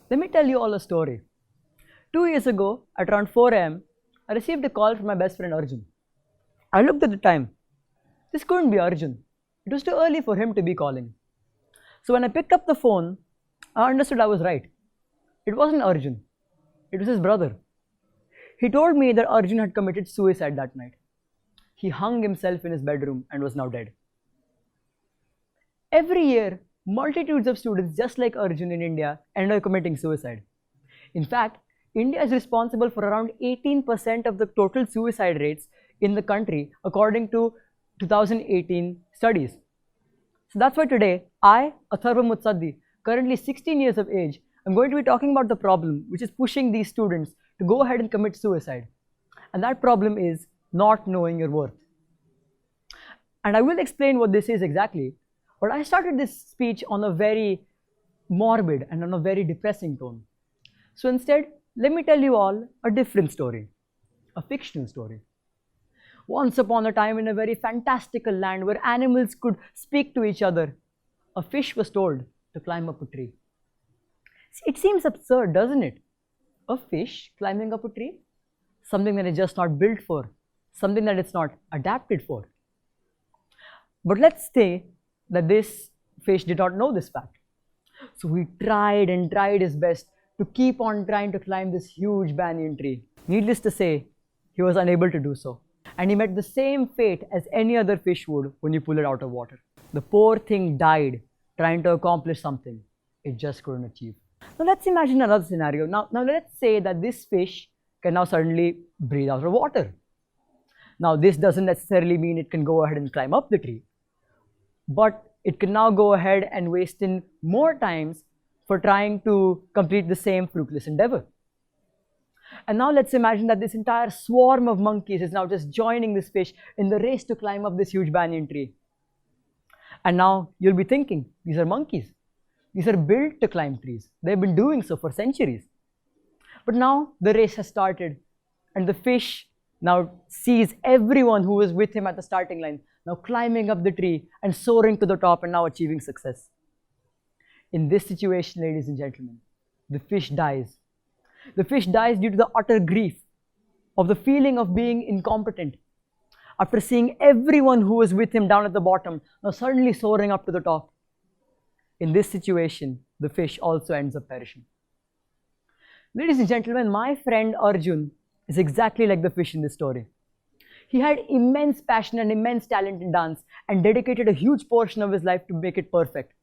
Let me tell you all a story. 2 years ago, at around 4 am, I received a call from my best friend Arjun. I looked at the time. This couldn't be Arjun. It was too early for him to be calling. So when I picked up the phone, I understood I was right. It wasn't Arjun. It was his brother. He told me that Arjun had committed suicide that night. He hung himself in his bedroom and was now dead. Every year, multitudes of students just like Arjun in India end up committing suicide. In fact, India is responsible for around 18% of the total suicide rates in the country according to 2018 studies. So that's why today, I, Atharva Mutsaddi, currently 16 years of age, am going to be talking about the problem which is pushing these students to go ahead and commit suicide. And that problem is not knowing your worth. And I will explain what this is exactly, but I started this speech on a very morbid and on a very depressing tone. So instead, let me tell you all a different story, a fictional story. Once upon a time in a very fantastical land where animals could speak to each other, a fish was told to climb up a tree. It seems absurd, doesn't it? A fish climbing up a tree? Something that is just not built for, something that it's not adapted for. But let's say that this fish did not know this fact. So he tried and tried his best to keep on trying to climb this huge banyan tree. Needless to say, he was unable to do so. And he met the same fate as any other fish would when you pull it out of water. The poor thing died trying to accomplish something it just couldn't achieve. Now let's imagine another scenario. Now let's say that this fish can now suddenly breathe out of water. Now this doesn't necessarily mean it can go ahead and climb up the tree, but it can now go ahead and waste in more times for trying to complete the same fruitless endeavor. And now let's imagine that this entire swarm of monkeys is now just joining this fish in the race to climb up this huge banyan tree. And now you'll be thinking, these are monkeys. These are built to climb trees. They've been doing so for centuries. But now the race has started, and the fish now sees everyone who was with him at the starting line now climbing up the tree and soaring to the top and now achieving success. In this situation, ladies and gentlemen, the fish dies. The fish dies due to the utter grief of the feeling of being incompetent after seeing everyone who was with him down at the bottom now suddenly soaring up to the top. In this situation, the fish also ends up perishing. Ladies and gentlemen, my friend Arjun is exactly like the fish in this story. He had immense passion and immense talent in dance and dedicated a huge portion of his life to make it perfect.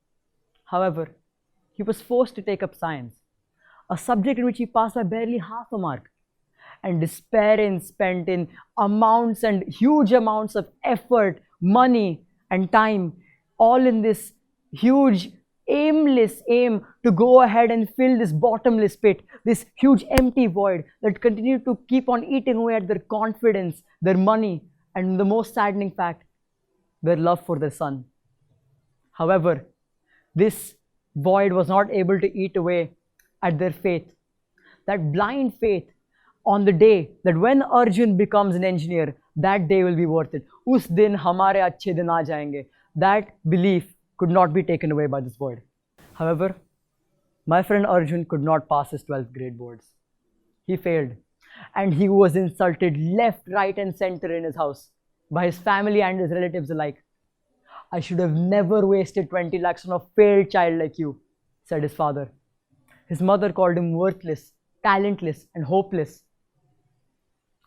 However, he was forced to take up science, a subject in which he passed by barely half a mark. And despair spent in amounts and huge amounts of effort, money and time, all in this huge aimless aim to go ahead and fill this bottomless pit, this huge empty void that continued to keep on eating away at their confidence, their money, and the most saddening fact, their love for their son. However, this void was not able to eat away at their faith, that blind faith on the day that when Arjun becomes an engineer, that day will be worth it. Us din hamare achhe din aa jayenge. That belief could not be taken away by this void. However, my friend Arjun could not pass his 12th grade boards. He failed, and he was insulted left, right and center in his house by his family and his relatives alike. I should have never wasted 20 lakhs on a failed child like you, said his father. His mother called him worthless, talentless and hopeless,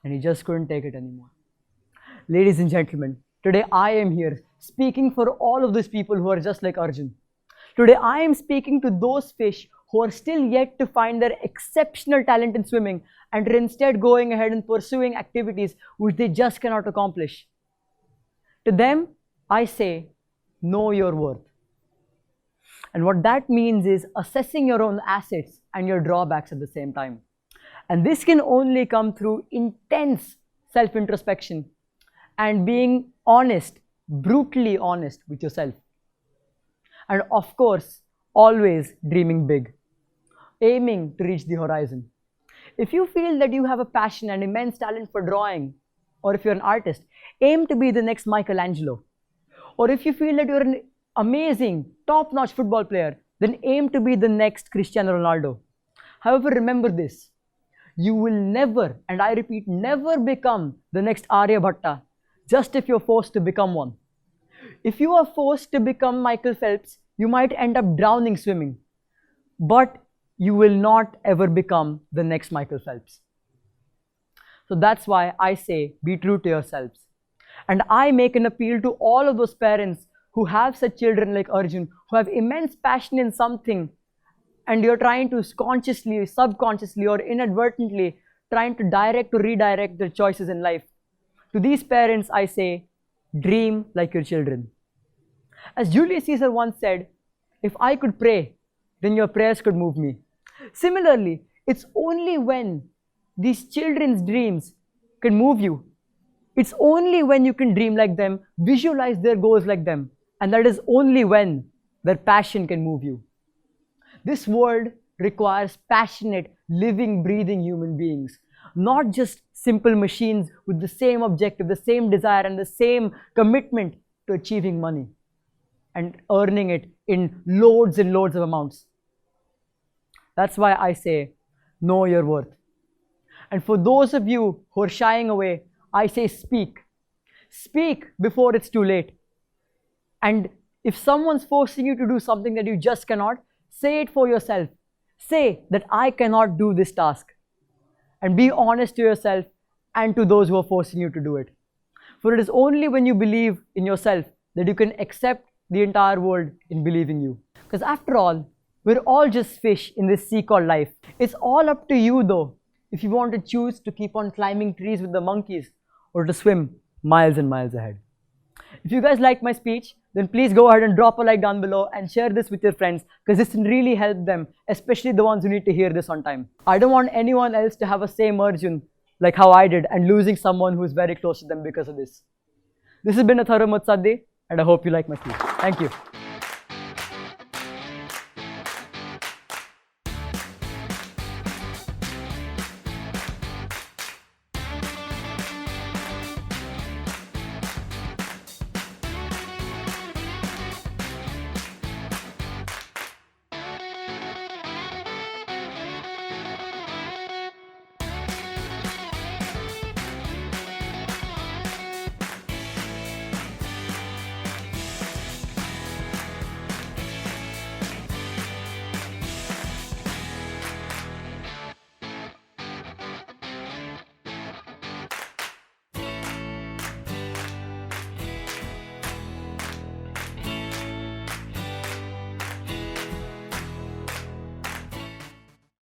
and he just couldn't take it anymore. Ladies and gentlemen, today I am here speaking for all of these people who are just like Arjun. Today I am speaking to those fish who are still yet to find their exceptional talent in swimming and are instead going ahead and pursuing activities which they just cannot accomplish. To them, I say, know your worth. And what that means is assessing your own assets and your drawbacks at the same time. And this can only come through intense self-introspection and being honest, brutally honest with yourself. And of course, always dreaming big, aiming to reach the horizon. If you feel that you have a passion and immense talent for drawing, or if you're an artist, aim to be the next Michelangelo. Or if you feel that you're an amazing, top-notch football player, then aim to be the next Cristiano Ronaldo. However, remember this. You will never, and I repeat, never become the next Aryabhatta just if you're forced to become one. If you are forced to become Michael Phelps, you might end up drowning swimming. But you will not ever become the next Michael Phelps. So that's why I say, be true to yourselves. And I make an appeal to all of those parents who have such children like Arjun, who have immense passion in something, and you're trying to consciously, subconsciously, or inadvertently trying to direct or redirect their choices in life. To these parents, I say, dream like your children. As Julius Caesar once said, if I could pray, then your prayers could move me. Similarly, it's only when these children's dreams can move you. It's only when you can dream like them, visualize their goals like them, and that is only when their passion can move you. This world requires passionate, living, breathing human beings, not just simple machines with the same objective, the same desire, and the same commitment to achieving money and earning it in loads and loads of amounts. That's why I say, know your worth. And for those of you who are shying away, I say speak. Speak before it's too late. And if someone's forcing you to do something that you just cannot, say it for yourself. Say that I cannot do this task. And be honest to yourself and to those who are forcing you to do it. For it is only when you believe in yourself that you can accept the entire world in believing you. Because after all, we're all just fish in this sea called life. It's all up to you though, if you want to choose to keep on climbing trees with the monkeys or to swim miles and miles ahead. If you guys liked my speech, then please go ahead and drop a like down below and share this with your friends, because this can really help them, especially the ones who need to hear this on time. I don't want anyone else to have a same Arjun like how I did and losing someone who is very close to them because of this. This has been Atharva Mutsaddi, and I hope you like my speech. Thank you.